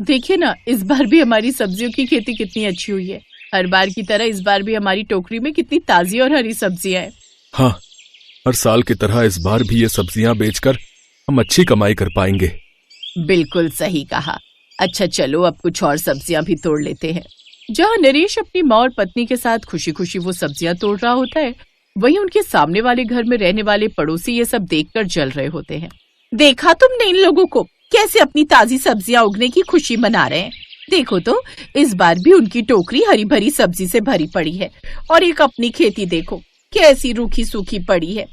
देखिए ना, इस बार भी हमारी सब्जियों की खेती कितनी अच्छी हुई है। हर बार की तरह इस बार भी हमारी टोकरी में कितनी ताजी और हरी सब्जियां हैं। हाँ, हर साल की तरह इस बार भी ये सब्जियां बेचकर हम अच्छी कमाई कर पाएंगे। बिल्कुल सही कहा। अच्छा चलो, अब कुछ और सब्जियां भी तोड़ लेते हैं। जहाँ नरेश अपनी माँ और पत्नी के साथ खुशी खुशी वो सब्जियां तोड़ रहा होता है, वहीं उनके सामने वाले घर में रहने वाले पड़ोसी ये सब देखकर जल रहे होते हैं। देखा तुमने इन लोगों को, कैसे अपनी ताजी सब्जियां उगने की खुशी मना रहे हैं। देखो तो, इस बार भी उनकी टोकरी हरी भरी सब्जी से भरी पड़ी है और एक अपनी खेती देखो कैसी रूखी सूखी पड़ी है।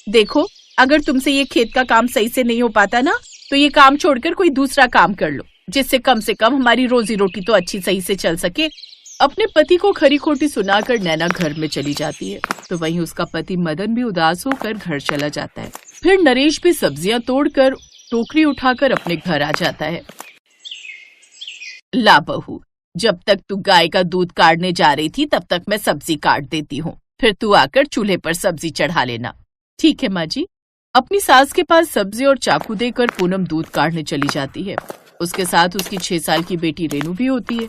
देखो, अगर तुमसे ये खेत का काम सही से नहीं हो पाता ना, तो ये काम छोड़कर कोई दूसरा काम कर लो, जिससे कम से कम हमारी रोजी रोटी तो अच्छी सही से चल सके। अपने पति को खरी खोटी सुनाकर नैना घर में चली जाती है, तो वहीं उसका पति मदन भी उदास होकर घर चला जाता है। फिर नरेश भी सब्जियां तोड़कर टोकरी उठाकर अपने घर आ जाता है। ला बहू, जब तक तू गाय का दूध काटने जा रही थी तब तक मैं सब्जी काट देती हूँ, फिर तू आकर चूल्हे पर सब्जी चढ़ा लेना। ठीक है माँ जी। अपनी सास के पास सब्जी और चाकू देकर पूनम दूध काटने चली जाती है। उसके साथ उसकी 6 साल की बेटी रेनू भी होती है।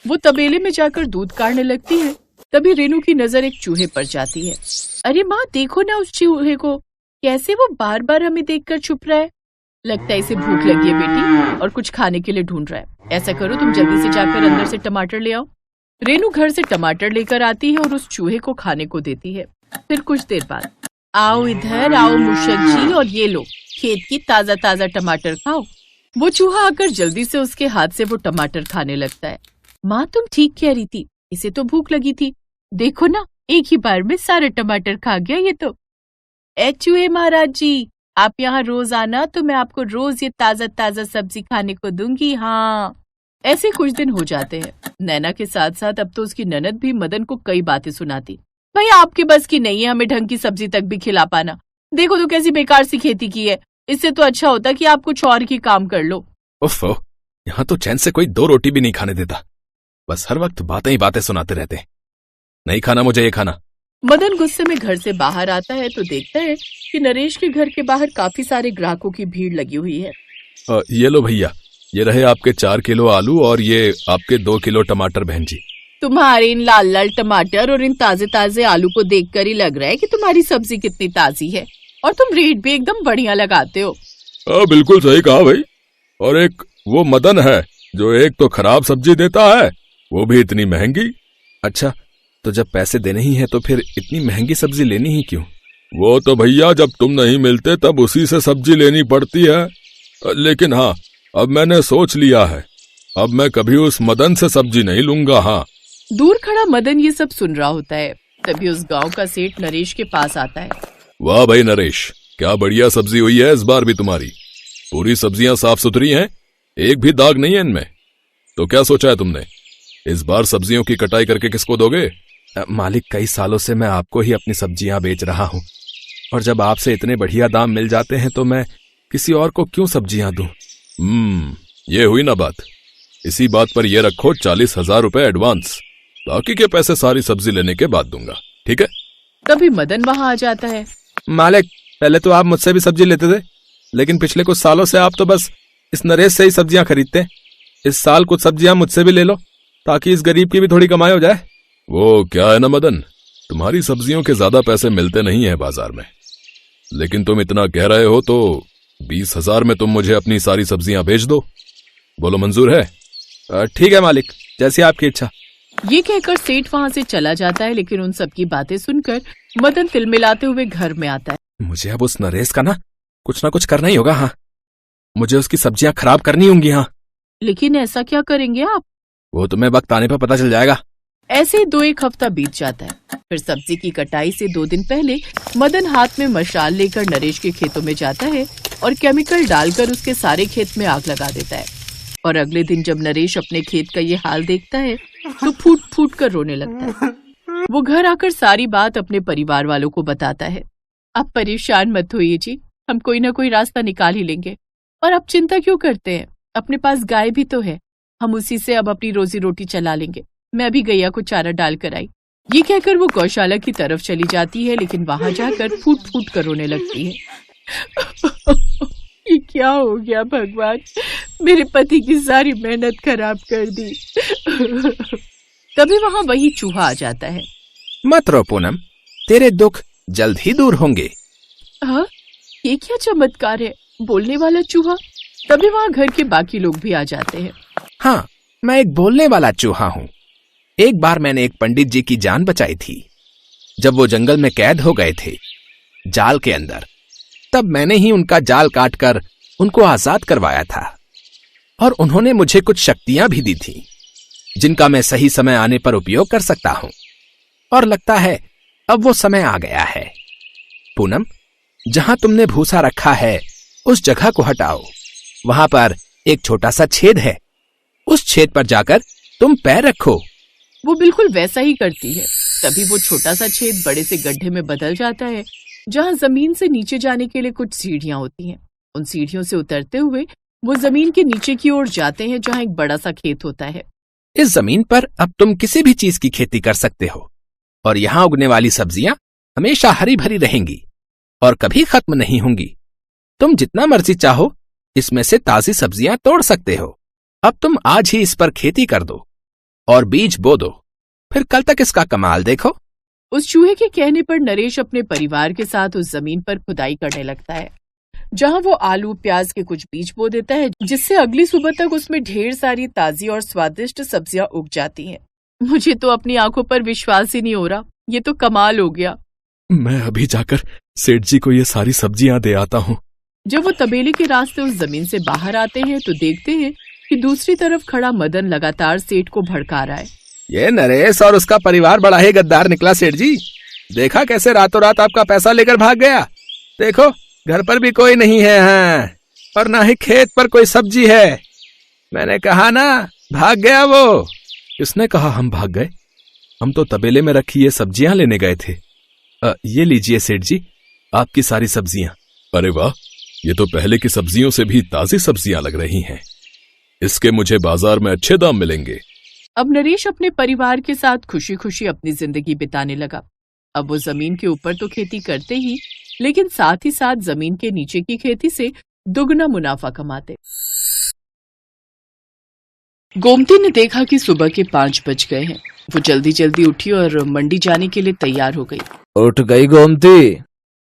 वो तबेले में जाकर दूध काटने लगती है। तभी रेनू की नजर एक चूहे पर जाती है। अरे माँ, देखो ना उस चूहे को, कैसे वो बार बार हमें देखकर छुप रहा है। लगता है इसे भूख लगी है बेटी और कुछ खाने के लिए ढूंढ रहा है। ऐसा करो, तुम जल्दी से जाकर अंदर से टमाटर ले आओ। रेनू घर से टमाटर लेकर आती है और उस चूहे को खाने को देती है। फिर कुछ देर बाद, आओ इधर आओ मूषक जी, और ये लो खेत की ताजा ताजा टमाटर खाओ। वो चूहा आकर जल्दी से उसके हाथ से वो टमाटर खाने लगता है। माँ, तुम ठीक कह रही थी, इसे तो भूख लगी थी। देखो ना, एक ही बार में सारे टमाटर खा गया ये तो। ए चूहे महाराज जी, आप यहाँ रोज आना तो मैं आपको रोज ये ताजा ताजा सब्जी खाने को दूंगी। हाँ। ऐसे कुछ दिन हो जाते हैं। नैना के साथ साथ अब तो उसकी ननद भी मदन को कई बातें सुनाती। भाई, आपके बस की नहीं है हमें ढंग की सब्जी तक भी खिला पाना। देखो तो कैसी बेकार सी खेती की है। इससे तो अच्छा होता कि आप कुछ और ही काम कर लो। उफ़, यहाँ तो चैन से कोई 2 रोटी भी नहीं खाने देता। बस हर वक्त बातें ही बातें सुनाते रहते हैं। नहीं खाना मुझे ये खाना। मदन गुस्से में घर से बाहर आता है तो देखता है कि नरेश के घर के बाहर काफी सारे ग्राहकों की भीड़ लगी हुई है। ये लो भैया, ये रहे आपके 4 किलो आलू और ये आपके 2 किलो टमाटर बहन जी। तुम्हारे इन लाल लाल टमाटर और इन ताजे ताजे आलू को देखकर ही लग रहा है कि तुम्हारी सब्जी कितनी ताजी है, और तुम रेट भी एकदम बढ़िया लगाते हो। बिल्कुल सही कहा भाई। और एक वो मदन है जो एक तो खराब सब्जी देता है, वो भी इतनी महंगी। अच्छा, तो जब पैसे देने ही है तो फिर इतनी महंगी सब्जी लेनी ही क्यों? वो तो भैया जब तुम नहीं मिलते तब उसी से सब्जी लेनी पड़ती है। लेकिन हाँ, अब मैंने सोच लिया है, अब मैं कभी उस मदन से सब्जी नहीं लूंगा। हाँ। दूर खड़ा मदन ये सब सुन रहा होता है। तभी उस गांव का सेठ नरेश के पास आता है। वाह भाई नरेश, क्या बढ़िया सब्जी हुई है इस बार भी तुम्हारी। पूरी सब्जियां साफ सुथरी हैं, एक भी दाग नहीं है इनमें। तो क्या सोचा है तुमने, इस बार सब्जियों की कटाई करके किसको दोगे? मालिक, कई सालों से मैं आपको ही अपनी सब्जियां बेच रहा हूँ, और जब आपसे इतने बढ़िया दाम मिल जाते हैं तो मैं किसी और को क्यों सब्जियां दूं? ये हुई ना बात। इसी बात पर ये रखो 40,000 रुपए एडवांस, बाकी के पैसे सारी सब्जी लेने के बाद दूंगा, ठीक है? तभी मदन वहां आ जाता है। मालिक, पहले तो आप मुझसे भी सब्जी लेते थे, लेकिन पिछले कुछ सालों से आप तो बस इस नरेश से ही सब्जियां खरीदते। इस साल कुछ सब्जियां मुझसे भी ले लो, ताकि इस गरीब की भी थोड़ी कमाई हो जाए। वो क्या है ना मदन, तुम्हारी सब्जियों के ज्यादा पैसे मिलते नहीं है बाजार में, लेकिन तुम इतना कह रहे हो तो 20,000 में तुम मुझे अपनी सारी सब्जियां बेच दो। बोलो मंजूर है? ठीक है मालिक, जैसी आपकी इच्छा। ये कहकर सेठ वहां से चला जाता है, लेकिन उन सब की बातें सुनकर मदन तिलमिलाते हुए घर में आता है। मुझे अब उस नरेश का ना कुछ करना ही होगा। हाँ, मुझे उसकी सब्जियां खराब करनी होंगी। हाँ, लेकिन ऐसा क्या करेंगे आप? वो तुम्हें वक्त आने पर पता चल जाएगा। ऐसे 2-1 हफ्ता बीत जाता है। फिर सब्जी की कटाई से 2 दिन पहले मदन हाथ में मशाल लेकर नरेश के खेतों में जाता है और केमिकल डालकर उसके सारे खेत में आग लगा देता है। और अगले दिन जब नरेश अपने खेत का ये हाल देखता है तो फूट फूट कर रोने लगता है। वो घर आकर सारी बात अपने परिवार वालों को बताता है। आप परेशान मत होइए जी, हम कोई ना कोई रास्ता निकाल ही लेंगे। और आप चिंता क्यों करते हैं, अपने पास गाय भी तो है, हम उसी से अब अपनी रोजी रोटी चला लेंगे। मैं अभी गैया को चारा डाल कर आई। ये कहकर वो गौशाला की तरफ चली जाती है, लेकिन वहां जाकर फूट फूट कर रोने लगती है। ये क्या हो गया भगवान, मेरे पति की सारी मेहनत खराब कर दी। तभी वहां वही चूहा आ जाता है। मत रो पूनम, तेरे दुख जल्द ही दूर होंगे। हाँ, ये क्या चमत्कार है, बोलने वाला चूहा। तभी वहां घर के बाकी लोग भी आ जाते हैं। हाँ, मैं एक बोलने वाला चूहा हूँ। एक बार मैंने एक पंडित जी की जान बचाई थी जब वो जंगल में कैद हो गए थे जाल के अंदर। तब मैंने ही उनका जाल काटकर उनको आजाद करवाया था और उन्होंने मुझे कुछ शक्तियां भी दी थी जिनका मैं सही समय आने पर उपयोग कर सकता हूं। और लगता है अब वो समय आ गया है। पूनम, जहां तुमने भूसा रखा है उस जगह को हटाओ। वहां पर एक छोटा सा छेद है, उस छेद पर जाकर तुम पैर रखो। वो बिल्कुल वैसा ही करती है। तभी वो छोटा सा छेद बड़े से गड्ढे में बदल जाता है, जहां जमीन से नीचे जाने के लिए कुछ सीढ़ियां होती हैं। उन सीढ़ियों से उतरते हुए वो जमीन के नीचे की ओर जाते हैं, जहां एक बड़ा सा खेत होता है। इस जमीन पर अब तुम किसी भी चीज की खेती कर सकते हो और यहाँ उगने वाली सब्जियां हमेशा हरी भरी रहेंगी और कभी खत्म नहीं होंगी। तुम जितना मर्जी चाहो इसमें से ताजी सब्जियां तोड़ सकते हो। अब तुम आज ही इस पर खेती कर दो और बीज बो दो, फिर कल तक इसका कमाल देखो। उस चूहे के कहने पर नरेश अपने परिवार के साथ उस जमीन पर खुदाई करने लगता है, जहां वो आलू प्याज के कुछ बीज बो देता है, जिससे अगली सुबह तक उसमें ढेर सारी ताजी और स्वादिष्ट सब्जियां उग जाती हैं। मुझे तो अपनी आंखों पर विश्वास ही नहीं हो रहा, ये तो कमाल हो गया। मैं अभी जाकर सेठ जी को ये सारी सब्जियां दे आता हूँ। जब वो तबेले के रास्ते उस जमीन से बाहर आते हैं तो देखते हैं कि दूसरी तरफ खड़ा मदन लगातार सेठ को भड़का रहा है। ये नरेश और उसका परिवार बड़ा ही गद्दार निकला सेठ जी। देखा कैसे रातों रात आपका पैसा लेकर भाग गया। देखो घर पर भी कोई नहीं है हाँ, और ना ही खेत पर कोई सब्जी है। मैंने कहा ना, भाग गया वो। किसने कहा हम भाग गए? हम तो तबेले में रखी ये सब्जियां लेने गए थे। ये लीजिए सेठ जी, आपकी सारी सब्जियां। अरे वाह, ये तो पहले की सब्जियों से भी ताजी सब्जियां लग रही हैं। इसके मुझे बाजार में अच्छे दाम मिलेंगे। अब नरेश अपने परिवार के साथ खुशी खुशी अपनी जिंदगी बिताने लगा। अब वो जमीन के ऊपर तो खेती करते ही, लेकिन साथ ही साथ जमीन के नीचे की खेती से दुगना मुनाफा कमाते। गोमती ने देखा कि सुबह के 5 बज गए हैं। वो जल्दी जल्दी उठी और मंडी जाने के लिए तैयार हो गई। उठ गई गोमती?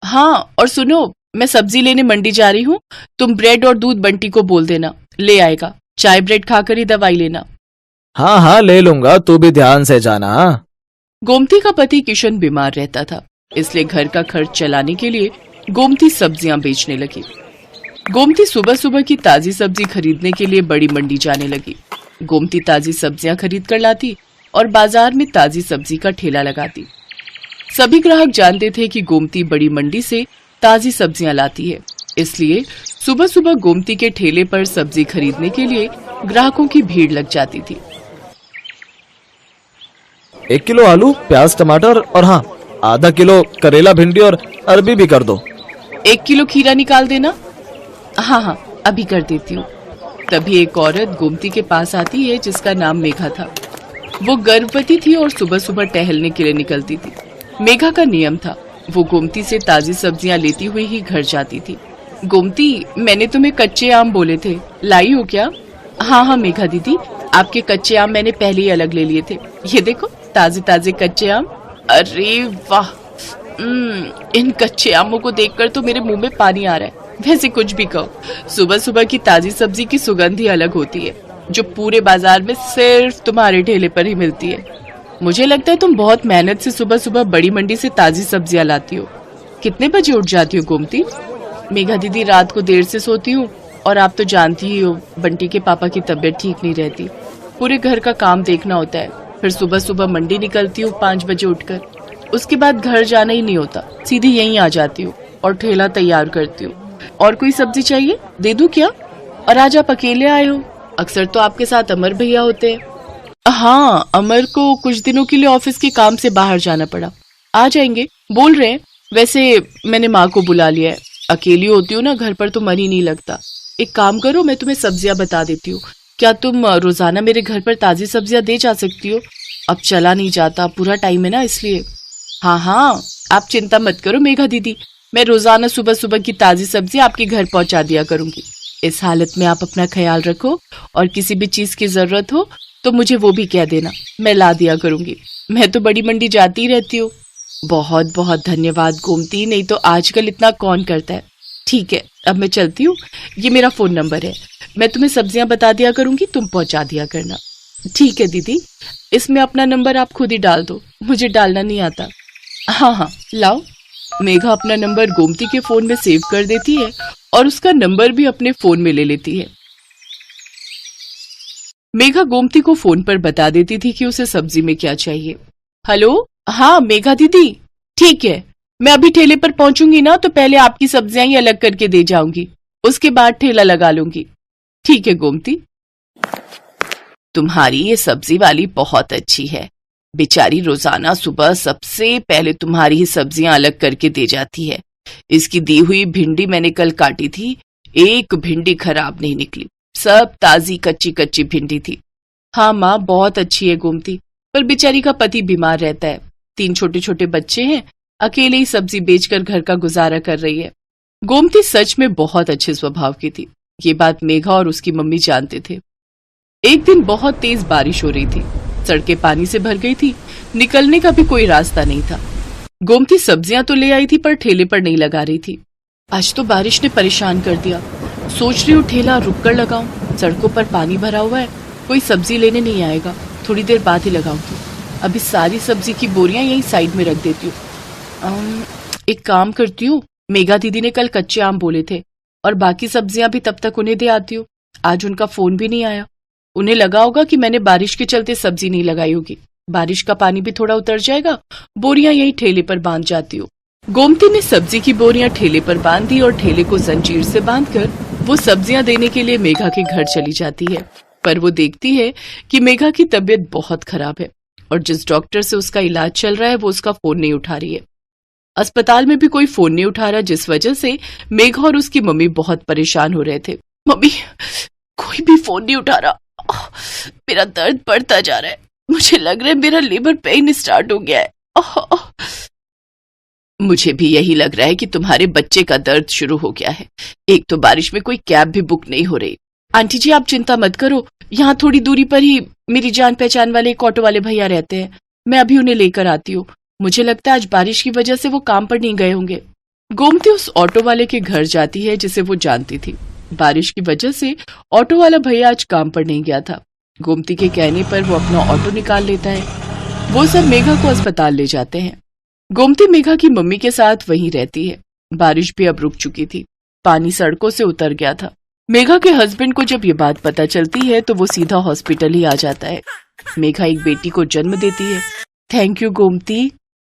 हाँ, और सुनो, मैं सब्जी लेने मंडी जा रही हूँ। तुम ब्रेड और दूध बंटी को बोल देना, ले आएगा। चाय ब्रेड खाकर ही दवाई लेना। हाँ हाँ ले लूंगा, तू भी ध्यान से जाना। गोमती का पति किशन बीमार रहता था, इसलिए घर का खर्च चलाने के लिए गोमती सब्जियां बेचने लगी। गोमती सुबह सुबह की ताजी सब्जी खरीदने के लिए बड़ी मंडी जाने लगी। गोमती ताजी सब्जियां खरीद कर लाती और बाजार में ताजी सब्जी का ठेला लगाती। सभी ग्राहक जानते थे कि गोमती बड़ी मंडी से ताजी सब्जियां लाती है, इसलिए सुबह सुबह गोमती के ठेले पर सब्जी खरीदने के लिए ग्राहकों की भीड़ लग जाती थी। 1 किलो आलू, प्याज, टमाटर और हाँ आधा किलो करेला, भिंडी और अरबी भी कर दो। 1 किलो खीरा निकाल देना। हाँ, अभी कर देती हूँ। तभी एक औरत गोमती के पास आती है जिसका नाम मेघा था। वो गर्भवती थी और सुबह सुबह टहलने के लिए निकलती थी। मेघा का नियम था, वो गोमती से ताजी सब्जियां लेती हुई ही घर जाती थी। गोमती, मैंने तुम्हें कच्चे आम बोले थे, लाई हो क्या? हाँ मेघा दीदी, आपके कच्चे आम मैंने पहले ही अलग ले लिए थे। ये देखो ताजे ताजे कच्चे आम। अरे वाह, इन कच्चे आमों को देखकर तो मेरे मुंह में पानी आ रहा है। वैसे कुछ भी कहो, सुबह सुबह की ताजी सब्जी की सुगंध ही अलग होती है, जो पूरे बाजार में सिर्फ तुम्हारे ठेले पर ही मिलती है। मुझे लगता है तुम बहुत मेहनत से सुबह सुबह बड़ी मंडी से ताजी सब्जियां लाती हो। कितने बजे उठ जाती हो गोमती? मेघा दीदी, रात को देर से सोती हूँ और आप तो जानती ही हो बंटी के पापा की तबीयत ठीक नहीं रहती। पूरे घर का काम देखना होता है, फिर सुबह सुबह मंडी निकलती हूँ 5 बजे उठकर। उसके बाद घर जाना ही नहीं होता, सीधी यहीं आ जाती हूँ और ठेला तैयार करती हूँ। और कोई सब्जी चाहिए, दे दूं क्या? और आज आप अकेले आए हो? अक्सर तो आपके साथ अमर भैया होते हैं। हाँ, अमर को कुछ दिनों के लिए ऑफिस के काम से बाहर जाना पड़ा, आ जाएंगे बोल रहे हैं। वैसे मैंने माँ को बुला लिया है, अकेली होती हूँ ना घर पर तो मन ही नहीं लगता। एक काम करो, मैं तुम्हें सब्जियां बता देती हूँ, क्या तुम रोजाना मेरे घर पर ताजी सब्जियां दे जा सकती हो? अब चला नहीं जाता, पूरा टाइम है ना इसलिए। हाँ, आप चिंता मत करो मेघा दीदी, मैं रोजाना सुबह सुबह की ताजी सब्जी आपके घर पहुंचा दिया करूंगी। इस हालत में आप अपना ख्याल रखो और किसी भी चीज की जरूरत हो तो मुझे वो भी कह देना, मैं ला दिया करूंगी। मैं तो बड़ी मंडी जाती रहती हूँ। बहुत बहुत धन्यवाद गोमती, नहीं तो आजकल इतना कौन करता है। ठीक है, अब मैं चलती हूँ। ये मेरा फोन नंबर है, मैं तुम्हें सब्जियां बता दिया करूंगी, तुम पहुंचा दिया करना। ठीक है दीदी, इसमें अपना नंबर आप खुद ही डाल दो, मुझे डालना नहीं आता। हाँ हाँ लाओ। मेघा अपना नंबर गोमती के फोन में सेव कर देती है और उसका नंबर भी अपने फोन में ले लेती है। मेघा गोमती को फोन पर बता देती थी कि उसे सब्जी में क्या चाहिए। हेलो, हाँ मेघा दीदी, ठीक है, मैं अभी ठेले पर पहुंचूंगी ना तो पहले आपकी सब्जियां ही अलग करके दे जाऊंगी, उसके बाद ठेला लगा लूंगी। ठीक है गोमती। तुम्हारी ये सब्जी वाली बहुत अच्छी है, बेचारी रोजाना सुबह सबसे पहले तुम्हारी ही सब्जियां अलग करके दे जाती है। इसकी दी हुई भिंडी मैंने कल काटी थी, एक भिंडी खराब नहीं निकली, सब ताजी कच्ची कच्ची भिंडी थी। हाँ माँ, बहुत अच्छी है गोमती, पर बेचारी का पति बीमार रहता है, 3 छोटे छोटे बच्चे हैं, अकेले ही सब्जी बेचकर घर का गुजारा कर रही है। गोमती सच में बहुत अच्छे स्वभाव की थी, ये बात मेघा और उसकी मम्मी जानते थे। एक दिन बहुत तेज बारिश हो रही थी, सड़कें पानी से भर गई थी, निकलने का भी कोई रास्ता नहीं था। गोमती सब्जियां तो ले आई थी पर ठेले पर नहीं लगा रही थी। आज तो बारिश ने परेशान कर दिया, सोच रही हूँ ठेला रुक कर लगाऊं, सड़कों पर पानी भरा हुआ है, कोई सब्जी लेने नहीं आएगा, थोड़ी देर बाद ही लगाऊंगी। अभी सारी सब्जी की बोरियां यहीं साइड में रख देती हूँ। एक काम करती हूँ, मेघा दीदी ने कल कच्चे आम बोले थे और बाकी सब्जियां भी तब तक उन्हें दे आती हूँ। आज उनका फोन भी नहीं आया, उन्हें लगा होगा कि मैंने बारिश के चलते सब्जी नहीं लगाई होगी। बारिश का पानी भी थोड़ा उतर जाएगा, बोरियां यहीं ठेले पर बांध जाती हूँ। गोमती ने सब्जी की बोरियां ठेले पर बांध दी और ठेले को जंजीर से बांधकर वो सब्जियां देने के लिए मेघा के घर चली जाती है। पर वो देखती है कि मेघा की तबीयत बहुत खराब है और जिस डॉक्टर से उसका इलाज चल रहा है वो उसका फोन नहीं उठा रही है। अस्पताल में भी कोई फोन नहीं उठा रहा, जिस वजह से मेघा और उसकी मम्मी बहुत परेशान हो रहे थे। मम्मी, कोई भी फोन नहीं उठा रहा, मेरा दर्द बढ़ता जा रहा है, मुझे लग रहा है मेरा लेबर पेन स्टार्ट हो गया है। मुझे भी यही लग रहा है कि तुम्हारे बच्चे का दर्द शुरू हो गया है। एक तो बारिश में कोई कैब भी बुक नहीं हो रही। आंटी जी आप चिंता मत करो, यहाँ थोड़ी दूरी पर ही मेरी जान पहचान वाले एक ऑटो वाले भैया रहते हैं, मैं अभी उन्हें लेकर आती हूँ। मुझे लगता है आज बारिश की वजह से वो काम पर नहीं गए होंगे। गोमती उस ऑटो वाले के घर जाती है जिसे वो जानती थी। बारिश की वजह से ऑटो वाला भैया आज काम पर नहीं गया था। गोमती के कहने पर वो अपना ऑटो निकाल लेता है। वो सब मेघा को अस्पताल ले जाते हैं। गोमती मेघा की मम्मी के साथ वहीं रहती है। बारिश भी अब रुक चुकी थी, पानी सड़कों से उतर गया था। मेघा के हस्बैंड को जब ये बात पता चलती है तो वो सीधा हॉस्पिटल ही आ जाता है। मेघा एक बेटी को जन्म देती है। थैंक यू गोमती,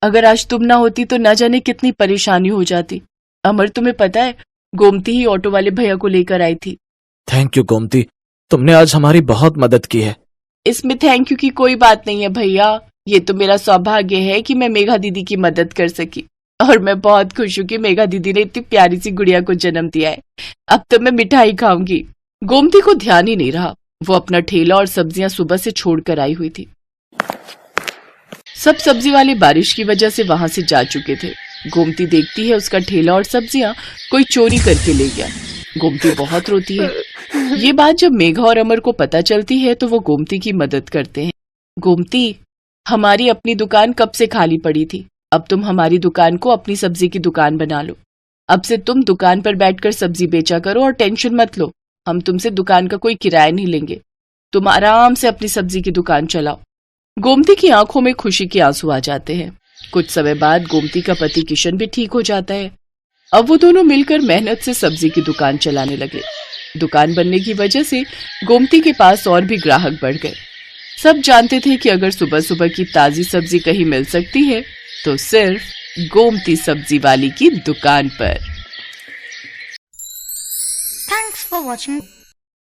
अगर आज तुम ना होती तो न जाने कितनी परेशानी हो जाती। अमर तुम्हें पता है, गोमती ही ऑटो वाले भैया को लेकर आई थी। थैंक यू गोमती, तुमने आज हमारी बहुत मदद की है। इसमें थैंक यू की कोई बात नहीं है भैया, ये तो मेरा सौभाग्य है कि मैं मेघा दीदी की मदद कर सकी और मैं बहुत खुश हूँ कि मेघा दीदी ने इतनी प्यारी सी गुड़िया को जन्म दिया है। अब तो मैं मिठाई खाऊंगी। गोमती को ध्यान ही नहीं रहा, वो अपना ठेला और सब्जियां सुबह से छोड़कर आई हुई थी। सब सब्जी वाले बारिश की वजह से वहां से जा चुके थे। गोमती देखती है उसका ठेला और सब्जियां कोई चोरी करके ले गया। गोमती बहुत रोती है। ये बात जब मेघा और अमर को पता चलती है तो वो गोमती की मदद करते हैं। गोमती, हमारी अपनी दुकान कब से खाली पड़ी थी, अब तुम हमारी दुकान को अपनी सब्जी की दुकान बना लो। अब से तुम दुकान पर बैठकर सब्जी बेचा करो और टेंशन मत लो, हम तुमसे दुकान का कोई किराया नहीं लेंगे, तुम आराम से अपनी सब्जी की दुकान चलाओ। गोमती की आंखों में खुशी के आंसू आ जाते हैं। कुछ समय बाद गोमती का पति किशन भी ठीक हो जाता है। अब वो दोनों मिलकर मेहनत से सब्जी की दुकान चलाने लगे। दुकान बनने की वजह से गोमती के पास और भी ग्राहक बढ़ गए। सब जानते थे कि अगर सुबह सुबह की ताजी सब्जी कहीं मिल सकती है तो सिर्फ गोमती सब्जी वाली की दुकान पर। Thanks for watching.